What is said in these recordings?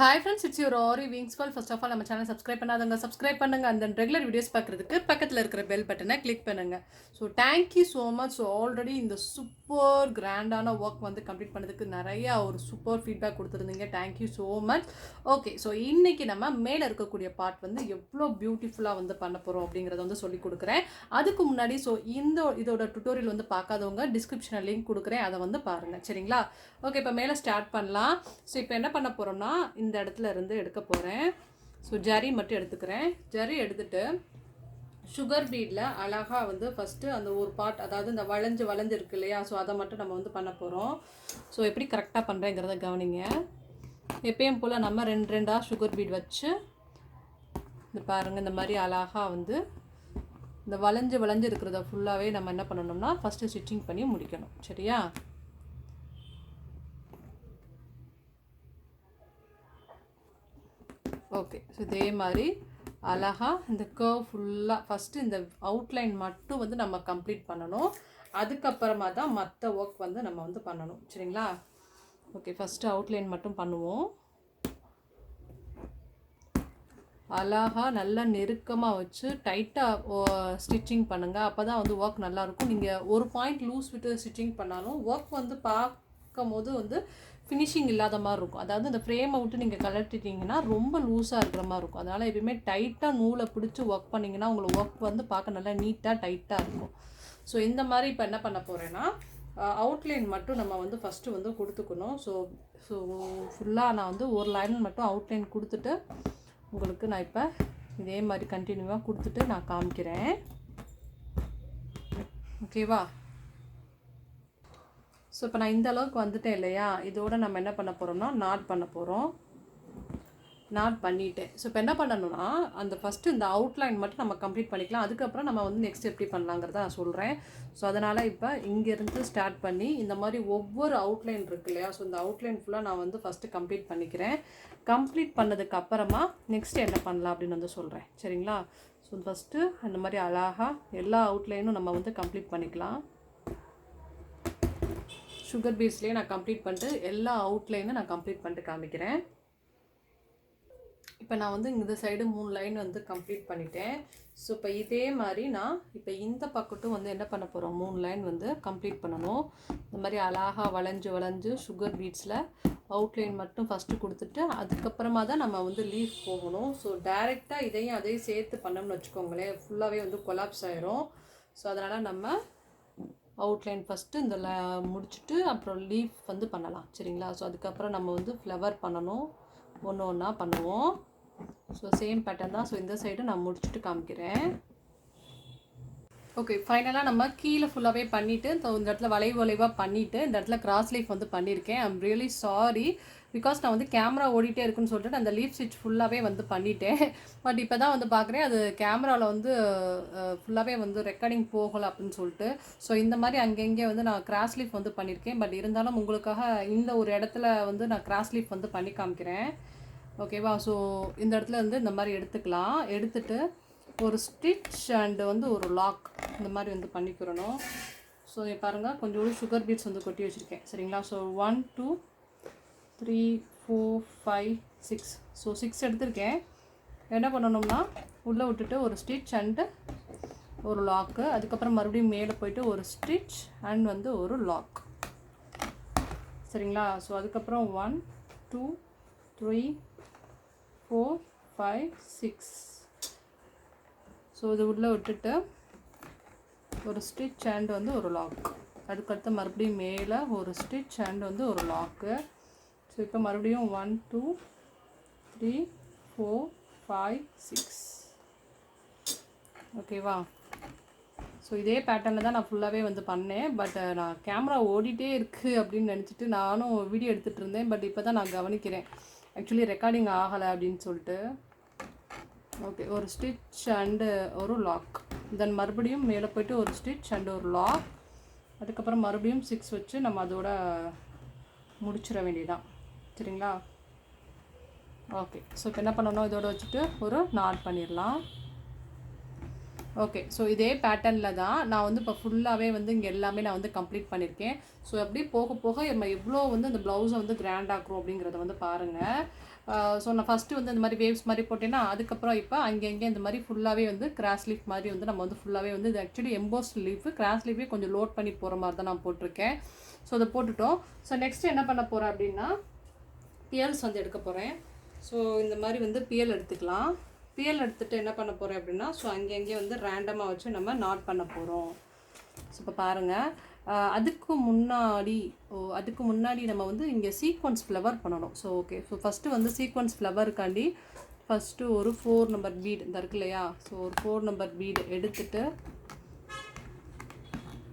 Hi friends, it's your Aariwingsworld. First of all, நம்ம channel subscribe பண்ணாதவங்க subscribe பண்ணுங்க. அந்த ரெகுலர் வீடியோஸ் பார்க்குறதுக்கு பக்கத்தில் இருக்கிற பெல் பட்டனை கிளிக் பண்ணுங்க. So thank you so much. So already இந்த சூப்பர் கிராண்டான ஒர்க் வந்து கம்ப்ளீட் பண்ணதுக்கு நிறையா ஒரு சூப்பர் ஃபீட்பேக் கொடுத்துருந்தீங்க. Thank you so much. Okay, so இன்னைக்கு நம்ம மேலே இருக்கக்கூடிய பார்ட் வந்து எவ்வளோ பியூட்டிஃபுல்லாக வந்து பண்ண போகிறோம் அப்படிங்கிறத வந்து சொல்லி கொடுக்குறேன். அதுக்கு முன்னாடி இதோட டுட்டோரியல் வந்து பார்க்காதவங்க டிஸ்கிரிப்ஷனில் லிங்க் கொடுக்குறேன், அதை வந்து பாருங்கள். சரிங்களா? ஓகே, இப்போ மேலே ஸ்டார்ட் பண்ணலாம். ஸோ இப்போ என்ன பண்ண போகிறோம்னா, இந்த இடத்துல இருந்து எடுக்க போகிறேன். ஸோ ஜரி மட்டும் எடுத்துக்கிறேன். ஜரி எடுத்துட்டு சுகர் பீடில் அழகாக வந்து ஃபஸ்ட்டு அந்த ஒரு பார்ட், அதாவது இந்த வளைஞ்சு இருக்கு இல்லையா, ஸோ அதை மட்டும் நம்ம வந்து பண்ண போகிறோம். ஸோ எப்படி கரெக்டாக பண்ணுறேங்கிறத கவனிங்க. எப்பயும் போல் நம்ம ரெண்டாக சுகர் பீட் வச்சு இந்த பாருங்கள், இந்த மாதிரி அழகாக வந்து இந்த வளைஞ்சு இருக்கிறத ஃபுல்லாகவே நம்ம என்ன பண்ணணும்னா ஃபஸ்ட்டு ஸ்டிச்சிங் பண்ணி முடிக்கணும். சரியா? ஓகே, ஸோ இதே மாதிரி அழகாக இந்த கர்வ் ஃபுல்லாக ஃபஸ்ட்டு இந்த அவுட்லைன் மட்டும் வந்து நம்ம கம்ப்ளீட் பண்ணணும். அதுக்கப்புறமா தான் மற்ற ஒர்க் வந்து நம்ம வந்து பண்ணணும். சரிங்களா? ஓகே, ஃபஸ்ட்டு அவுட்லைன் மட்டும் பண்ணுவோம். அழகாக நல்லா நெருக்கமாக வச்சு டைட்டாக ஸ்டிச்சிங் பண்ணுங்கள். அப்போ தான் வந்து ஒர்க் நல்லாயிருக்கும். நீங்கள் ஒரு பாயிண்ட் லூஸ் விட்டு ஸ்டிச்சிங் பண்ணாலும் ஒர்க் வந்து பார்க்கும் போது வந்து ஃபினிஷிங் இல்லாத மாதிரி இருக்கும். அதாவது இந்த ஃப்ரேமை விட்டு நீங்கள் கலட்டிட்டிங்கன்னா ரொம்ப லூஸாக இருக்கிற மாதிரி இருக்கும். அதனால் எப்பயுமே டைட்டாக நூலை பிடிச்சி ஒர்க் பண்ணிங்கன்னா உங்களுக்கு ஒர்க் வந்து பார்க்க நல்லா நீட்டாக டைட்டாக இருக்கும். ஸோ இந்த மாதிரி இப்போ என்ன பண்ண போகிறேன்னா, அவுட்லைன் மட்டும் நம்ம வந்து ஃபஸ்ட்டு வந்து கொடுத்துக்கணும். ஸோ ஃபுல்லாக நான் வந்து ஒரு லைன் மட்டும் அவுட்லைன் கொடுத்துட்டு உங்களுக்கு நான் இப்போ இதே மாதிரி கண்டினியூவாக கொடுத்துட்டு நான் காமிக்கிறேன். ஓகேவா? ஸோ இப்போ நான் இந்த அளவுக்கு வந்துட்டேன் இல்லையா, இதோட நம்ம என்ன பண்ண போகிறோம்னா நாட் பண்ண போகிறோம். நாட் பண்ணிவிட்டேன். ஸோ இப்போ என்ன பண்ணணும்னா, அந்த ஃபஸ்ட்டு இந்த அவுட்லைன் மட்டும் நம்ம கம்ப்ளீட் பண்ணிக்கலாம். அதுக்கப்புறம் நம்ம வந்து நெக்ஸ்ட் எப்படி பண்ணலாங்கிறத நான் சொல்கிறேன். ஸோ அதனால் இப்போ இங்கேருந்து ஸ்டார்ட் பண்ணி இந்த மாதிரி ஒவ்வொரு அவுட்லைன் இருக்குது இல்லையா, ஸோ இந்த அவுட்லைன் ஃபுல்லாக நான் வந்து ஃபஸ்ட்டு கம்ப்ளீட் பண்ணிக்கிறேன். கம்ப்ளீட் பண்ணதுக்கு அப்புறமா நெக்ஸ்ட்டு என்ன பண்ணலாம் அப்படின்னு வந்து சொல்கிறேன். சரிங்களா? ஸோ ஃபஸ்ட்டு அந்த மாதிரி அழகாக எல்லா அவுட்லைனும் நம்ம வந்து கம்ப்ளீட் பண்ணிக்கலாம். சுகர் பீட்ஸ்லேயே நான் கம்ப்ளீட் பண்ணிட்டு எல்லா அவுட்லைனும் நான் கம்ப்ளீட் பண்ணிட்டு காமிக்கிறேன். இப்போ நான் வந்து இந்த சைடு 3 லைன் வந்து கம்ப்ளீட் பண்ணிட்டேன். ஸோ இப்போ இதே மாதிரி நான் இப்போ இந்த பக்கட்டும் வந்து என்ன பண்ண போகிறோம், 3 லைன் வந்து கம்ப்ளீட் பண்ணணும். இந்த மாதிரி அழகாக வளைஞ்சு சுகர் பீட்ஸில் அவுட்லைன் மட்டும் ஃபஸ்ட்டு கொடுத்துட்டு அதுக்கப்புறமா தான் நம்ம வந்து லீஃப் போகணும். ஸோ டைரெக்டாக அதையும் சேர்த்து பண்ணோம்னு வச்சுக்கோங்களேன், ஃபுல்லாகவே வந்து கொலாப்ஸ் ஆயிரும். ஸோ அதனால் நம்ம அவுட்லைன் ஃபஸ்ட்டு இந்த முடிச்சுட்டு அப்புறம் லீஃப் வந்து பண்ணலாம். சரிங்களா? ஸோ அதுக்கப்புறம் நம்ம வந்து ஃப்ளவர் பண்ணணும், ஒன்று ஒன்றா பண்ணுவோம். ஸோ சேம் பேட்டர்ன் தான். ஸோ இந்த சைடு நான் முடிச்சுட்டு காமிக்கிறேன். ஓகே, ஃபைனலாக நம்ம கீழே ஃபுல்லாகவே பண்ணிவிட்டு இந்த இடத்துல வளைவாக பண்ணிவிட்டு இந்த இடத்துல கிராஸ் லீஃப் வந்து பண்ணியிருக்கேன். ஐம் ரியலி சாரி, பிகாஸ் நான் வந்து கேமரா ஓடிட்டே இருக்குன்னு சொல்லிட்டு அந்த லீஃப் ஸ்டிச் ஃபுல்லாகவே வந்து பண்ணிட்டேன். பட் இப்போ தான் வந்து பார்க்குறேன் அது கேமராவில் வந்து ஃபுல்லாகவே வந்து ரெக்கார்டிங் போகலை அப்படின்னு சொல்லிட்டு. ஸோ இந்த மாதிரி அங்கங்கே வந்து நான் கிராஸ் லீஃப் வந்து பண்ணியிருக்கேன். பட் இருந்தாலும் உங்களுக்காக இந்த ஒரு இடத்துல வந்து நான் கிராஸ் லீஃப் வந்து பண்ணி காமிக்கிறேன். ஓகேவா? ஸோ இந்த இடத்துல வந்து இந்த மாதிரி எடுத்துக்கலாம். எடுத்துகிட்டு ஒரு ஸ்டிச் அண்டு வந்து ஒரு லாக் இந்த மாதிரி வந்து பண்ணிக்கிறணும். ஸோ பாருங்கள், கொஞ்சோண்டு சுகர் பீட்ஸ் வந்து கொட்டி வச்சுருக்கேன். சரிங்களா? ஸோ 1 2 3 4 5 6. ஸோ 6 எடுத்திருக்கேன். என்ன பண்ணணும்னா உள்ளே விட்டுட்டு ஒரு ஸ்டிச் அண்டு ஒரு லாக்கு, அதுக்கப்புறம் மறுபடியும் மேலே போயிட்டு ஒரு ஸ்டிச் அண்ட் வந்து ஒரு லாக். சரிங்களா? ஸோ அதுக்கப்புறம் 1 2 3 4 5 6. ஸோ இது உள்ளே விட்டுட்டு ஒரு ஸ்டிச் அண்ட் வந்து ஒரு லாக், அதுக்கடுத்து மறுபடியும் மேலே ஒரு ஸ்டிச் அண்ட் வந்து ஒரு லாக்கு. ஸோ இப்போ மறுபடியும் 1 2 3 4 5 6. ஓகேவா? ஸோ இதே பேட்டர்னில் தான் நான் ஃபுல்லாகவே வந்து பண்ணேன். பட் நான் கேமரா ஓடிட்டே இருக்குது அப்படின்னு நினச்சிட்டு நானும் வீடியோ எடுத்துகிட்டு இருந்தேன். பட் இப்போ தான் நான் கவனிக்கிறேன் ஆக்சுவலி ரெக்கார்டிங் ஆகலை அப்படின்னு சொல்லிட்டு. ஓகே, ஒரு ஸ்டிச் அண்டு ஒரு லாக், தென் மறுபடியும் மேலே போய்ட்டு ஒரு ஸ்டிச் அண்டு ஒரு லாக், அதுக்கப்புறம் மறுபடியும் 6 வச்சு நம்ம அதோட முடிச்சிட வேண்டியதான். சரிங்களா? ஓகே, ஸோ இப்போ என்ன பண்ணணும், இதோட வச்சுட்டு ஒரு நாட் பண்ணிடலாம். ஓகே, ஸோ இதே பேட்டர்னில் தான் நான் வந்து இப்போ ஃபுல்லாகவே வந்து இங்கே எல்லாமே நான் வந்து கம்ப்ளீட் பண்ணியிருக்கேன். ஸோ அப்படியே போக போக நம்ம எவ்வளோ வந்து அந்த ப்ளவுஸை வந்து கிராண்ட் ஆக்குறோம் அப்படிங்கிறத வந்து பாருங்கள். ஸோ நான் ஃபஸ்ட்டு வந்து இந்த மாதிரி வேவ்ஸ் மாதிரி போட்டேன்னா அதுக்கப்புறம் இப்போ அங்கங்கே இந்த மாதிரி ஃபுல்லாகவே வந்து கிராஸ் லீஃப் மாதிரி வந்து நம்ம வந்து ஃபுல்லாகவே வந்து இது ஆக்சுவலி எம்போஸ்ட் லீஃப் கிராஸ் லீஃபே கொஞ்சம் லோட் பண்ணி போகிற மாதிரி தான் நான் போட்டிருக்கேன். ஸோ அதை போட்டுட்டோம். ஸோ நெக்ஸ்ட்டு என்ன பண்ண போகிறேன் அப்படின்னா பியல்ஸ் வந்து எடுக்க போகிறேன். ஸோ இந்த மாதிரி வந்து பியல் எடுத்துக்கலாம். பியல் எடுத்துகிட்டு என்ன பண்ண போகிறேன் அப்படின்னா ஸோ அங்கங்கே வந்து ரேண்டமாக வச்சு நம்ம நாட் பண்ண போகிறோம். ஸோ இப்போ பாருங்கள், அதுக்கு முன்னாடி நம்ம வந்து இங்கே சீக்வன்ஸ் ஃப்ளவர் பண்ணணும். ஸோ ஓகே, ஸோ ஃபஸ்ட்டு வந்து சீக்வன்ஸ் ஃப்ளவருக்காண்டி ஃபஸ்ட்டு ஒரு 4 நம்பர் பீட் இந்த இருக்கு இல்லையா, ஸோ ஒரு 4 நம்பர் பீடு எடுத்துகிட்டு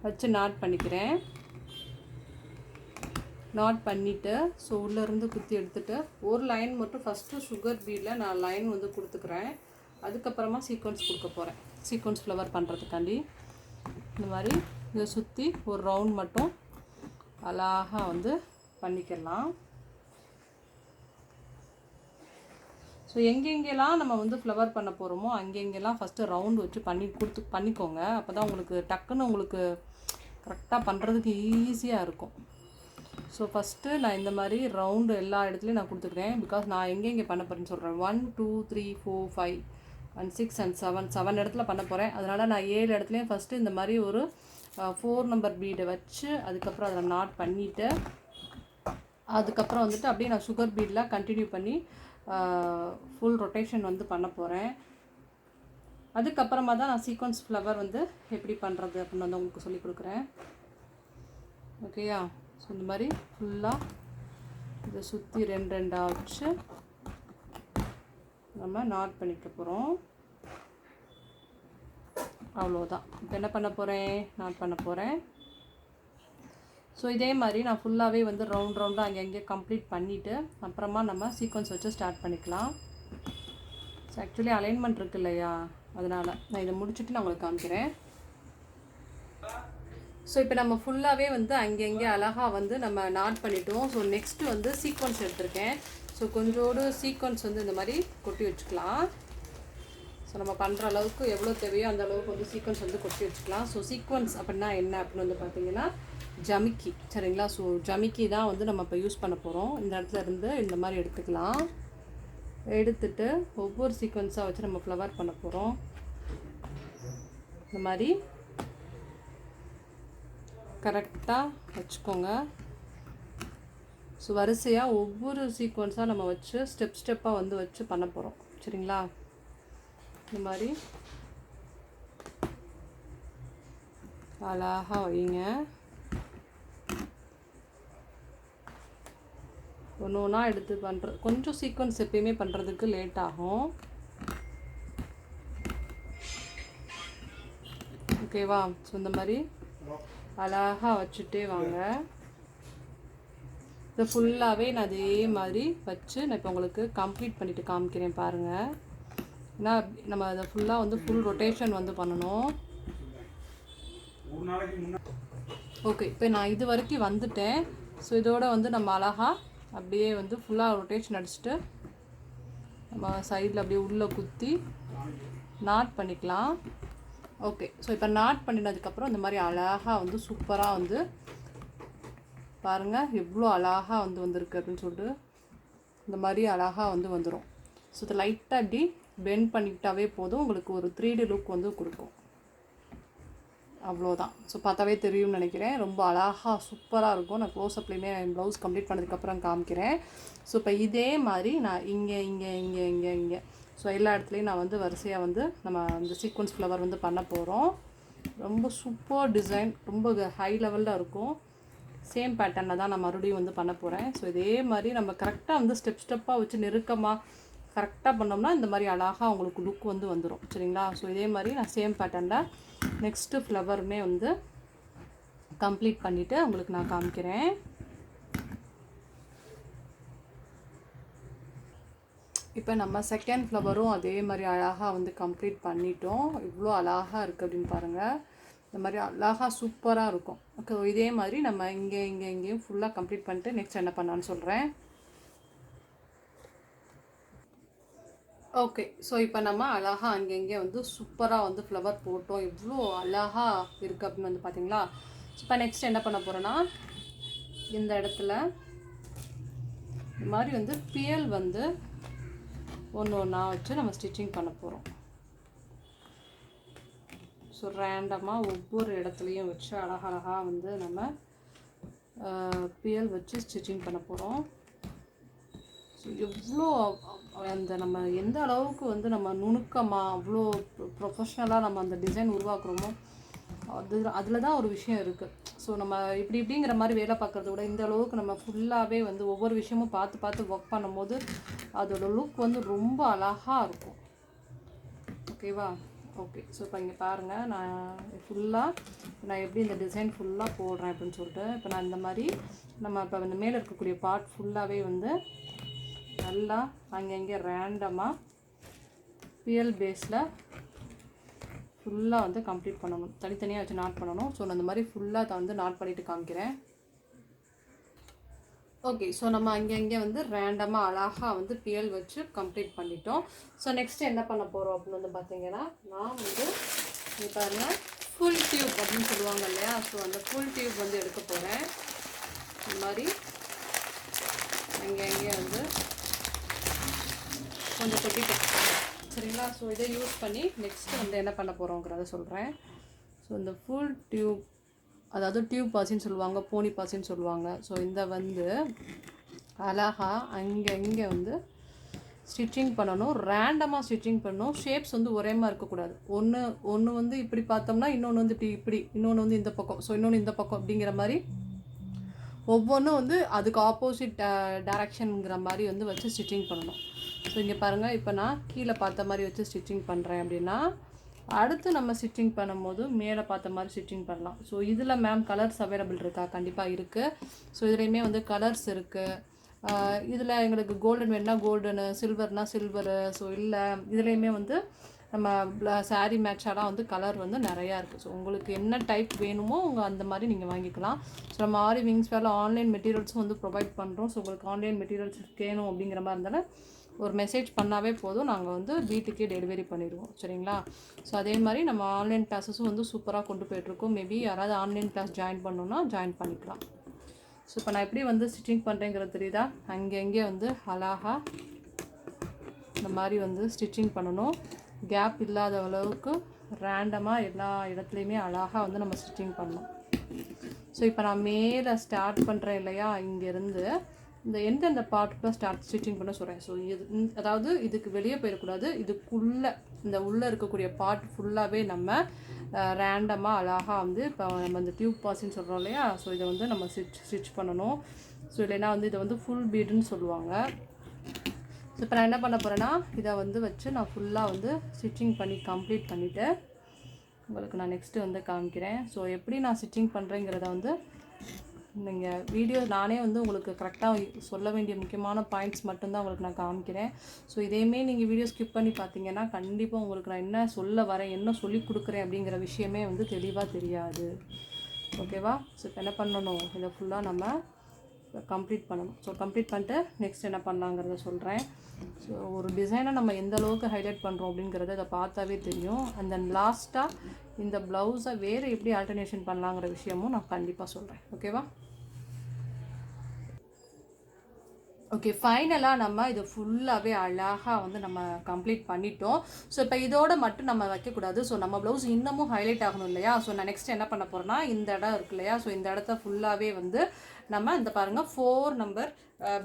வச்சு நாட் பண்ணிக்கிறேன். நாட் பண்ணிவிட்டு ஸோ உள்ளேருந்து குத்தி எடுத்துகிட்டு ஒரு லைன் மட்டும் ஃபஸ்ட்டு சுகர் பீடில் நான் லைன் வந்து கொடுத்துக்கிறேன். அதுக்கப்புறமா சீக்வன்ஸ் கொடுக்க போகிறேன். சீக்வன்ஸ் ஃப்ளவர் பண்ணுறதுக்காண்டி இந்த மாதிரி இதை சுற்றி ஒரு ரவுண்ட் மட்டும் அழகாக வந்து பண்ணிக்கலாம். ஸோ எங்கெங்கெல்லாம் நம்ம வந்து ஃப்ளவர் பண்ண போகிறோமோ அங்கெங்கெல்லாம் ஃபஸ்ட்டு ரவுண்ட் வச்சு பண்ணிக்கோங்க. அப்போ தான் உங்களுக்கு டக்குன்னு உங்களுக்கு கரெக்டாக பண்ணுறதுக்கு ஈஸியாக இருக்கும். ஸோ ஃபஸ்ட்டு நான் இந்த மாதிரி ரவுண்டு எல்லா இடத்துலையும் நான் கொடுத்துக்கிறேன். பிகாஸ் நான் எங்கெங்கே பண்ண போகிறேன்னு சொல்கிறேன். 1 2 3 4 5 and 6 and 7 இடத்துல பண்ண போகிறேன். அதனால் நான் 7 இடத்துலையும் ஃபஸ்ட்டு இந்த மாதிரி ஒரு 4 நம்பர் பீடை வச்சு அதுக்கப்புறம் அதில் நாட் பண்ணிவிட்டு அதுக்கப்புறம் வந்துட்டு அப்படியே நான் சுகர் பீடெலாம் கண்டினியூ பண்ணி ஃபுல் ரொட்டேஷன் வந்து பண்ண போகிறேன். அதுக்கப்புறமா தான் நான் சீக்வன்ஸ் ஃப்ளவர் வந்து எப்படி பண்ணுறது அப்படின்னு வந்து உங்களுக்கு சொல்லிக் கொடுக்குறேன். ஓகேயா? ஸோ இந்த மாதிரி ஃபுல்லாக இதை சுற்றி 2 வச்சு நம்ம நாட் பண்ணிக்க போகிறோம். அவ்வளோதான். இப்போ என்ன பண்ண போகிறேன், நாட் பண்ண போகிறேன். ஸோ இதே மாதிரி நான் ஃபுல்லாகவே வந்து ரவுண்டாக அங்கே கம்ப்ளீட் பண்ணிவிட்டு அப்புறமா நம்ம சீக்வன்ஸ் வச்சு ஸ்டார்ட் பண்ணிக்கலாம். ஸோ ஆக்சுவலி அலைன்மெண்ட் இருக்குது இல்லையா, அதனால் நான் இதை முடிச்சுட்டு நான் உங்களுக்கு காமிக்கிறேன். ஸோ இப்போ நம்ம ஃபுல்லாகவே வந்து அங்கங்கே அழகாக வந்து நம்ம நாட் பண்ணிட்டோம். ஸோ நெக்ஸ்ட்டு வந்து சீக்வன்ஸ் எடுத்திருக்கேன். ஸோ கொஞ்சோடு சீக்வன்ஸ் வந்து இந்த மாதிரி கொட்டி வச்சுக்கலாம். ஸோ நம்ம பண்ணுற அளவுக்கு எவ்வளோ தேவையோ அந்த அளவுக்கு வந்து சீக்வன்ஸ் வந்து கொட்டி வச்சுக்கலாம். ஸோ சீக்வன்ஸ் அப்படின்னா என்ன அப்படின்னு வந்து பார்த்திங்கன்னா ஜமிக்கி, சரிங்களா? ஸோ ஜமிக்கி தான் வந்து நம்ம இப்போ யூஸ் பண்ண போகிறோம். இந்த இடத்துல இருந்து இந்த மாதிரி எடுத்துக்கலாம். எடுத்துட்டு ஒவ்வொரு சீக்வன்ஸாக வச்சு நம்ம ஃப்ளவர் பண்ண போகிறோம். இந்த மாதிரி கரெக்டாக வச்சுக்கோங்க. ஸோ வரிசையாக ஒவ்வொரு சீக்வன்ஸாக நம்ம வச்சு ஸ்டெப்பாக வந்து வச்சு பண்ண போகிறோம், சரிங்களா? இந்த மாதிரி அழகாக வைங்க. ஒன்று ஒன்றா எடுத்து பண்ணுறது கொஞ்சம் சீக்வன்ஸ் எப்பயுமே பண்ணுறதுக்கு லேட் ஆகும். ஓகேவா? ஸோ இந்த மாதிரி அழகாக வச்சுட்டே வாங்க. இதை ஃபுல்லாகவே நான் அதே மாதிரி வச்சு நான் இப்போ உங்களுக்கு கம்ப்ளீட் பண்ணிவிட்டு காமிக்கிறேன் பாருங்கள். ஏன்னா நம்ம அதை ஃபுல்லாக வந்து ஃபுல் ரொட்டேஷன் வந்து பண்ணணும். ஓகே, இப்போ நான் இது வரைக்கும் வந்துட்டேன். ஸோ இதோட வந்து நம்ம அழகாக அப்படியே வந்து ஃபுல்லாக ரொட்டேஷன் அடிச்சுட்டு நம்ம சைடில் அப்படியே உள்ளே குத்தி நாட் பண்ணிக்கலாம். ஓகே, ஸோ இப்போ நாட் பண்ணினதுக்கப்புறம் இந்த மாதிரி அழகாக வந்து சூப்பராக வந்து பாருங்கள் எவ்வளோ அழகாக வந்து வந்திருக்கு அப்படின்னு சொல்லிட்டு இந்த மாதிரி அழகாக வந்து வந்துடும். ஸோ இதை லைட்டாக இப்படி பெண்ட் பண்ணிக்கிட்டாவே போதும், உங்களுக்கு ஒரு 3D லுக் வந்து கொடுக்கும். அவ்வளோதான். ஸோ பார்த்தாவே தெரியும்னு நினைக்கிறேன். ரொம்ப அழகாக சூப்பராக இருக்கும். நான் க்ளோஸ்அப்லேயுமே ப்ளவுஸ் கம்ப்ளீட் பண்ணதுக்கப்புறம் காமிக்கிறேன். ஸோ இப்போ இதே மாதிரி நான் இங்கே ஸோ எல்லா இடத்துலையும் நான் வந்து வரிசையாக வந்து நம்ம இந்த சீக்வன்ஸ் ஃப்ளவர் வந்து பண்ண போகிறோம். ரொம்ப சூப்பர் டிசைன், ரொம்ப ஹை லெவலில் இருக்கும். சேம் பேட்டர்னில் தான் நான் மறுபடியும் வந்து பண்ண போகிறேன். ஸோ இதே மாதிரி நம்ம கரெக்டாக வந்து ஸ்டெப்பாக வச்சு நெருக்கமாக கரெக்டாக பண்ணோம்னா இந்த மாதிரி அழகாக உங்களுக்கு லுக் வந்து வந்துடும், சரிங்களா? ஸோ இதே மாதிரி நான் சேம் பேட்டர்னில் நெக்ஸ்ட்டு ஃப்ளவருமே வந்து கம்ப்ளீட் பண்ணிவிட்டு உங்களுக்கு நான் காமிக்கிறேன். இப்போ நம்ம செகண்ட் ஃப்ளவரும் அதே மாதிரி அழகாக வந்து கம்ப்ளீட் பண்ணிட்டோம். இவ்வளோ அழகாக இருக்குது அப்படின்னு பாருங்கள். இந்த மாதிரி அழகாக சூப்பராக இருக்கும். ஓகே, இதே மாதிரி நம்ம இங்கேயும் ஃபுல்லாக கம்ப்ளீட் பண்ணிட்டு நெக்ஸ்ட் என்ன பண்ணான்னு சொல்கிறேன். ஓகே, ஸோ இப்போ நம்ம அழகாக அங்கங்கே வந்து சூப்பராக வந்து ஃப்ளவர் போட்டோம். எவ்வளோ அழகாக இருக்குது அப்படின்னு வந்து பார்த்தீங்களா? இப்போ நெக்ஸ்ட் என்ன பண்ண போகிறேன்னா இந்த இடத்துல இந்த மாதிரி வந்து பியல் வந்து ஒன்று ஒன்றா வச்சு நம்ம ஸ்டிச்சிங் பண்ண போகிறோம். ஸோ ரேண்டமாக ஒவ்வொரு இடத்துலையும் வச்சு அழகழகாக வந்து நம்ம பியல் வச்சு ஸ்டிச்சிங் பண்ண போகிறோம். ஸோ எவ்வளோ அந்த நம்ம எந்த அளவுக்கு வந்து நம்ம நுணுக்கமாக அவ்வளோ ப்ரொஃபஷ்னலாக நம்ம அந்த டிசைன் உருவாக்குறோமோ அதில் தான் ஒரு விஷயம் இருக்குது. ஸோ நம்ம இப்படிங்கிற மாதிரி வேலை பார்க்குறத விட இந்த அளவுக்கு நம்ம ஃபுல்லாகவே வந்து ஒவ்வொரு விஷயமும் பார்த்து பார்த்து ஒர்க் பண்ணும்போது அதோடய லுக் வந்து ரொம்ப அழகாக இருக்கும். ஓகேவா? ஓகே. ஸோ இப்போ இங்கே பாருங்கள், நான் எப்படி இந்த டிசைன் ஃபுல்லாக போடுறேன் அப்படின்னு சொல்லிட்டு. இப்போ நான் இந்த மாதிரி நம்ம இப்போ இந்த மேலே இருக்கக்கூடிய பார்ட் ஃபுல்லாகவே வந்து நல்லா அங்கங்கே ரேண்டமாக பியல் பேஸில் ஃபுல்லாக வந்து கம்ப்ளீட் பண்ணணும். தனித்தனியாக வச்சு நாட் பண்ணணும். ஸோ நான் இந்த மாதிரி ஃபுல்லாக வந்து நாட் பண்ணிவிட்டு காமிக்கிறேன். ஓகே. ஸோ நம்ம அங்கங்கே வந்து ரேண்டமாக அழகாக வந்து பியல் வச்சு கம்ப்ளீட் பண்ணிட்டோம். ஸோ நெக்ஸ்ட்டு என்ன பண்ண போகிறோம் அப்படின்னு வந்து பார்த்தீங்கன்னா, நான் வந்து இங்கே பாருங்கள் ஃபுல் டியூப் அப்படின்னு சொல்லுவாங்க இல்லையா, ஸோ அந்த ஃபுல் டியூப் வந்து எடுக்க போகிறேன். இந்த மாதிரி அங்கங்கே வந்து கொஞ்சம் கொட்டிட்டேன், சரிங்களா? ஸோ இதை யூஸ் பண்ணி நெக்ஸ்ட்டு வந்து என்ன பண்ண போகிறோங்கிறத சொல்கிறேன். ஸோ இந்த ஃபுல் டியூப், அதாவது டியூப் பாசின்னு சொல்லுவாங்க, போனி பாசின்னு சொல்லுவாங்க. ஸோ இந்த வந்து அழகாக அங்கே வந்து ஸ்டிச்சிங் பண்ணணும். ரேண்டமாக ஸ்டிச்சிங் பண்ணணும். ஷேப்ஸ் வந்து ஒரே மாதிரி இருக்கக்கூடாது. ஒன்று வந்து இப்படி பார்த்தோம்னா இன்னொன்று வந்து இப்படி இன்னொன்று வந்து இந்த பக்கம், ஸோ இன்னொன்று இந்த பக்கம் அப்படிங்கிற மாதிரி ஒவ்வொன்றும் வந்து அதுக்கு ஆப்போசிட் டைரக்ஷனுங்கிற மாதிரி வந்து வச்சு ஸ்டிச்சிங் பண்ணணும். ஸோ இங்கே பாருங்கள், இப்போ நான் கீழே பார்த்த மாதிரி வச்சு ஸ்டிச்சிங் பண்ணுறேன் அப்படின்னா, அடுத்து நம்ம ஸ்டிச்சிங் பண்ணும்போது மேலே பார்த்த மாதிரி ஸ்டிச்சிங் பண்ணலாம். ஸோ இதில் மேம் கலர்ஸ் அவைலபிள் இருக்கா? கண்டிப்பாக இருக்குது. ஸோ இதுலேயுமே வந்து கலர்ஸ் இருக்குது. இதில் எங்களுக்கு கோல்டன் வேணுன்னா கோல்டனு, சில்வர்னால் சில்வரு. ஸோ இல்லை இதுலேயுமே வந்து நம்ம சாரீ மேட்சாலாம் வந்து கலர் வந்து நிறையா இருக்குது. ஸோ உங்களுக்கு என்ன டைப் வேணுமோ அந்த மாதிரி நீங்கள் வாங்கிக்கலாம். ஸோ நம்ம ஆரி விங்ஸ்வேர்ல ஆன்லைன் மெட்டீரியல்ஸும் வந்து ப்ரொவைட் பண்ணுறோம். ஸோ உங்களுக்கு ஆன்லைன் மெட்டீரியல்ஸ் வேணும் அப்படிங்கிற மாதிரி இருந்தாலும் ஒரு மெசேஜ் பண்ணாவே போதும், நாங்கள் வந்து வீட்டுக்கே டெலிவரி பண்ணிடுவோம், சரிங்களா? ஸோ அதே மாதிரி நம்ம ஆன்லைன் கிளாஸஸும் வந்து சூப்பராக கொண்டு போய்ட்ருக்கோம். மேபி யாராவது ஆன்லைன் கிளாஸ் ஜாயின் பண்ணணுன்னா ஜாயின் பண்ணிக்கலாம். ஸோ இப்போ நான் எப்படி வந்து ஸ்டிச்சிங் பண்ணுறேங்கிறது தெரியுதா? அங்கங்கே வந்து அழகாக இந்த மாதிரி வந்து ஸ்டிச்சிங் பண்ணணும். கேப் இல்லாத அளவுக்கு ரேண்டமாக எல்லா இடத்துலையுமே அழகாக வந்து நம்ம ஸ்டிச்சிங் பண்ணணும். ஸோ இப்போ நான் மேலே ஸ்டார்ட் பண்ணுறேன் இல்லையா, இங்கேருந்து இந்த எந்தெந்த பார்ட்டுக்குள்ள ஸ்டிச்சிங் பண்ண சொல்கிறேன். ஸோ அதாவது இதுக்கு வெளியே போயிடக்கூடாது. இதுக்குள்ளே இந்த உள்ளே இருக்கக்கூடிய பார்ட் ஃபுல்லாகவே நம்ம ரேண்டமாக அழகாக வந்து இப்போ நம்ம இந்த டியூப் பாசின்னு சொல்கிறோம் இல்லையா, ஸோ இதை வந்து நம்ம ஸ்டிச் பண்ணணும். ஸோ இல்லைன்னா வந்து இதை வந்து ஃபுல் பீடுன்னு சொல்லுவாங்க. ஸோ இப்போ நான் என்ன பண்ண போகிறேன்னா, இதை வந்து வச்சு நான் ஃபுல்லாக வந்து ஸ்டிச்சிங் பண்ணி கம்ப்ளீட் பண்ணிவிட்டு உங்களுக்கு நான் நெக்ஸ்ட்டு வந்து காமிக்கிறேன். ஸோ எப்படி நான் ஸ்டிச்சிங் பண்ணுறேங்கிறத வந்து நீங்கள் வீடியோ நானே வந்து உங்களுக்கு கரெக்டாக சொல்ல வேண்டிய முக்கியமான பாயிண்ட்ஸ் மட்டும்தான் உங்களுக்கு நான் காமிக்கிறேன். ஸோ இதையுமே நீங்கள் வீடியோ ஸ்கிப் பண்ணி பார்த்தீங்கன்னா கண்டிப்பாக உங்களுக்கு நான் என்ன சொல்ல வரேன், என்ன சொல்லி கொடுக்குறேன் அப்படிங்கிற விஷயமே வந்து தெளிவாக தெரியாது. ஓகேவா? ஸோ இப்போ என்ன பண்ணணும், இதை ஃபுல்லாக நம்ம கம்ப்ளீட் பண்ணணும். ஸோ கம்ப்ளீட் பண்ணிட்டு நெக்ஸ்ட் என்ன பண்ணலாங்கிறத சொல்கிறேன். ஸோ ஒரு டிசைனை நம்ம எந்த அளவுக்கு ஹைலைட் பண்ணுறோம் அப்படிங்கிறத இதை பார்த்தாவே தெரியும். அண்ட் தென் லாஸ்ட்டாக இந்த ப்ளவுஸை வேறு எப்படி ஆல்டர்னேஷன் பண்ணலாங்கிற விஷயமும் நான் கண்டிப்பாக சொல்கிறேன். ஓகேவா? ஓகே, ஃபைனலாக நம்ம இது ஃபுல்லாகவே அழகாக வந்து நம்ம கம்ப்ளீட் பண்ணிட்டோம். ஸோ இப்போ இதோட மட்டும் நம்ம வைக்கக்கூடாது. ஸோ நம்ம ப்ளவுஸ் இன்னமும் ஹைலைட் ஆகணும் இல்லையா? ஸோ நான் நெக்ஸ்ட் என்ன பண்ண போகிறேன்னா, இந்த இடம் இருக்கு இல்லையா, ஸோ இந்த இடத்த ஃபுல்லாகவே வந்து நம்ம இந்த பாருங்கள் 4 நம்பர்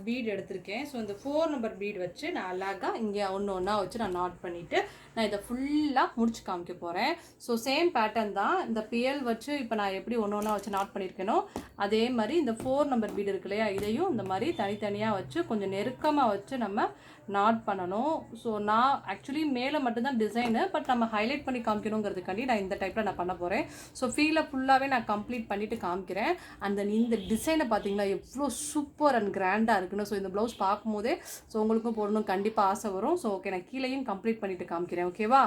பீட் எடுத்திருக்கேன். ஸோ இந்த 4 நம்பர் பீட் வச்சு நான் அழகாக இங்கே ஒன்றா வச்சு நான் நாட் பண்ணிவிட்டு நான் இதை ஃபுல்லாக முடிச்சு காமிக்க போகிறேன். ஸோ சேம் பேட்டர்ன் தான். இந்த பியல் வச்சு இப்போ நான் எப்படி ஒன்றா வச்சு நாட் பண்ணியிருக்கேனோ அதே மாதிரி இந்த 4 நம்பர் பீட் இருக்கு இல்லையா, இதையும் இந்த மாதிரி தனித்தனியாக வச்சு கொஞ்சம் நெருக்கமாக வச்சு நம்ம நாட் பண்ணணும். ஸோ நான் ஆக்சுவலி மேலே மட்டும்தான் டிசைனு, பட் நம்ம ஹைலைட் பண்ணி காமிக்கணுங்கிறதுக்காண்டி நான் இந்த டைப்பில் நான் பண்ண போகிறேன். ஸோ ஃபீலை ஃபுல்லாகவே நான் கம்ப்ளீட் பண்ணிவிட்டு காமிக்கிறேன். அந்த இந்த டிசைனை பார்த்தீங்களா எவ்வளோ சூப்பர் அண்ட் கிராண்டாக இருக்குன்னு. ஸோ இந்த ப்ளவுஸ் பார்க்கும்போதே ஸோ உங்களுக்கும் போடணும் கண்டிப்பாக ஆசை வரும். ஸோ ஓகே, நான் கீழேயும் கம்ப்ளீட் பண்ணிவிட்டு காமிக்கிறேன். ஓகேவா?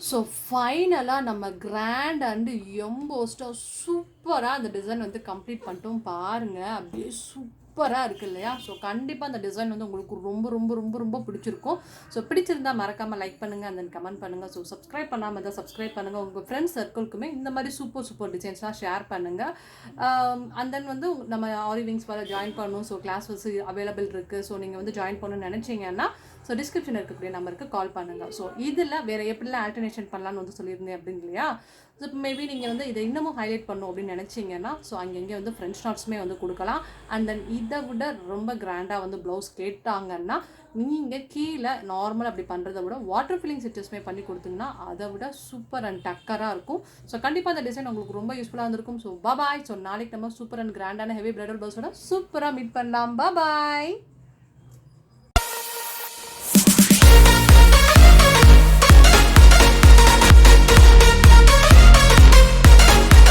ஸோ ஃபைனலாக நம்ம கிராண்ட் அண்டு எம்போஸ்டாக சூப்பராக அந்த டிசைன் வந்து கம்ப்ளீட் பண்ணிட்டோம். பாருங்கள், அப்படியே சூப்பராக சூப்பராக இருக்குது இல்லையா? ஸோ கண்டிப்பாக அந்த டிசைன் வந்து உங்களுக்கு ரொம்ப ரொம்ப ரொம்ப ரொம்ப பிடிச்சிருக்கும். ஸோ பிடிச்சிருந்தா மறக்காமல் லைக் பண்ணுங்கள் அண்ட் தென் கமெண்ட் பண்ணுங்கள். ஸோ சப்ஸ்கிரைப் பண்ணாமல் இருந்தால் சப்ஸ்கிரைப் பண்ணுங்கள். உங்கள் ஃப்ரெண்ட்ஸ் சர்க்கிள்க்குமே இந்த மாதிரி சூப்பர் சூப்பர் டிசைன்ஸ்லாம் ஷேர் பண்ணுங்கள். அண்ட் தென் வந்து நம்ம ஆரி விங்ஸ் வேறு ஜாயின் பண்ணணும். ஸோ கிளாஸ் வந்து அவைலபிள் இருக்குது. ஸோ நீங்கள் வந்து ஜாயின் பண்ணணும்னு நினச்சிங்கன்னா ஸோ டிஸ்கிரிப்ஷன் இருக்கக்கூடிய நம்பருக்கு கால் பண்ணுங்கள். ஸோ இதில் வேறு எப்படிலாம் ஆல்டர்னேஷன் பண்ணலான்னு வந்து சொல்லியிருந்தேன் அப்படின்னு இல்லையா? ஸோ இப்போ மேபி நீங்கள் வந்து இதை இன்னமும் ஹைலைட் பண்ணணும் அப்படின்னு நினச்சிங்கன்னா ஸோ அங்கங்கே வந்து ஃப்ரெஞ்ச் நாட்ஸுமே வந்து கொடுக்கலாம். அண்ட் தென் இதை விட ரொம்ப கிராண்டாக வந்து ப்ளவுஸ் கேட்டாங்கன்னா நீங்கள் கீழே நார்மல் அப்படி பண்ணுறதை விட வாட்டர் ஃபில்லிங் ஸ்டிச்சஸ்மே பண்ணி கொடுத்தீங்கன்னா அதை விட சூப்பர் அண்ட் டக்கராக இருக்கும். ஸோ கண்டிப்பாக அந்த டிசைன் உங்களுக்கு ரொம்ப யூஸ்ஃபுல்லாக இருந்திருக்கும். So bye. ஸோ நாளைக்கு நம்ம சூப்பர் அண்ட் கிராண்டான ஹெவி பிரைடல் ப்ளவுஸோட சூப்பராக மீட் பண்ணலாம். பாய்.